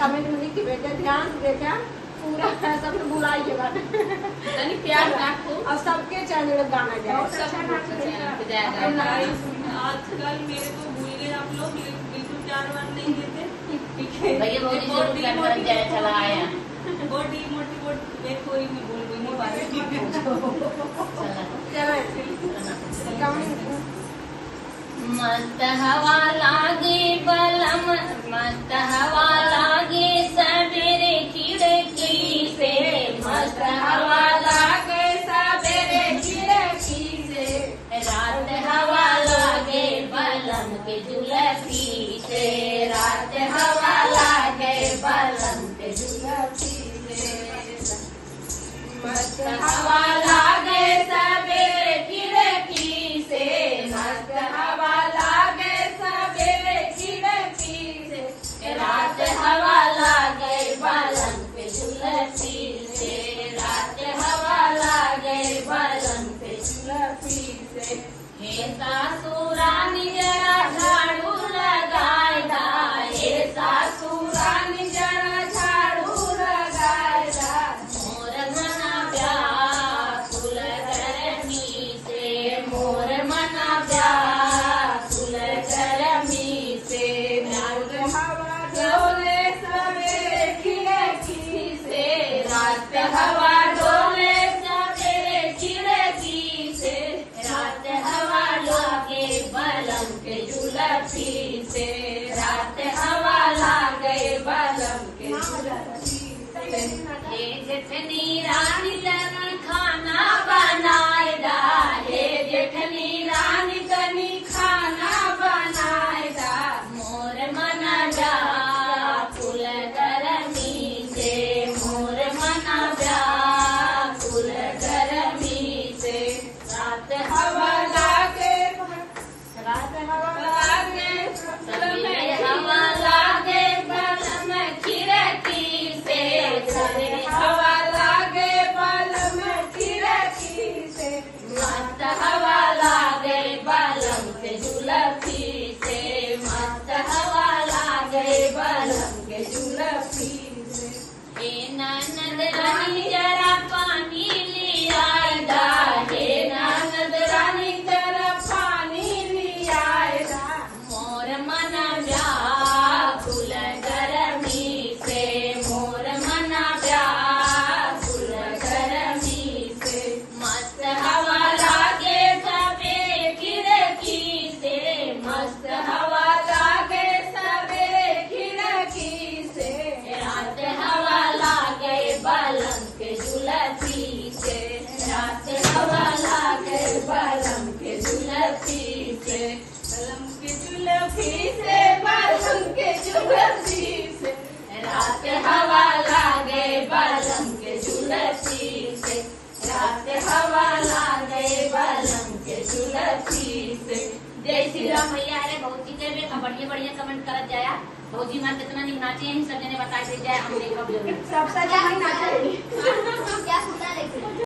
Comment में लिख के भेजा, ध्यान से देखा पूरा सब बुलाइएगा तनी प्यार रखो और सबके चैनल में गाना जाए। आजकल मेरे को भूल गए आप लोग, बिल्कुल प्यार वार नहीं देते भैया बहुत जरा चला आया बॉडी मोटी देखो ही मैं बोल गई मस्त हवा लागे बलम, मस्त हवा लागे सवेरे खिड़की से, मस्त हवा लागे सवेरे खिड़की से, रात हवा लागे बलम के जुलफी से, रात हवा लागे बलम के जुलफी से, मस्त हवा लागे सवेरे खिड़की से, मस्त हवा लागे सवेरे खिड़की से, रात हवा लागे बलम के जुलफी से, रात हवा लागे बलम के जुलफी से। हे सासुरानी जरा झाड़ू लगाए दा, हे सासुरानी जरा झाड़ू लगाए दा, मोर मना व्याकुल गरमी से, मोर मना व्याकुल गरमी से, रात हवा डोले सवेरे खिड़की से, रात हवा डोले सवेरे खिड़की से, रात हवा लागे बलम के जुलफी से, रात हवा लागे बलम के जुलफी से। हे जेठनी रानी तनी खाना बनाए दा, हे जेठनी रानी तनी खाना बनाए दा, मोर मना व्याकुल गरमी से, मोर मना व्याकुल गरमी से, रात हवा लागे, रात हवा लागे, सवेरे हवा लागे बलम खिड़की से, सवेरे हवा लागे बलम खिड़की से, मस्त हवा लागे बलम के जुलफी से, मस्त हवा लागे बलम के जुलफी से। हे ननद रानी जरा पानी ले आए दा, हे ननद रानी जरा पानी ले आए दा, मोर मना व्याकुल गरमी से, मोर मना व्याकुल गरमी से, मस्त हवा लागे सवेरे खिड़की से, मस्त हवा लागे सवेरे खिड़की से, रात हवा लागे बलम के जुलफी से, रात हवा लागे बलम के जुलफी से, बलम के जुलफी से, बलम के जुलफी से, रात हवा लागे बलम के जुलफी से, रात हवा लागे बलम के जुलफी से। जय श्री राम भैया। अरे भौजी के भी बढ़िया बढ़िया कमेंट करत जाया, भौजी मार कितना निमनाची है सब जने बता दे जाए, हम देखब जरूर सबसे ज्यादा नाचे क्या सुना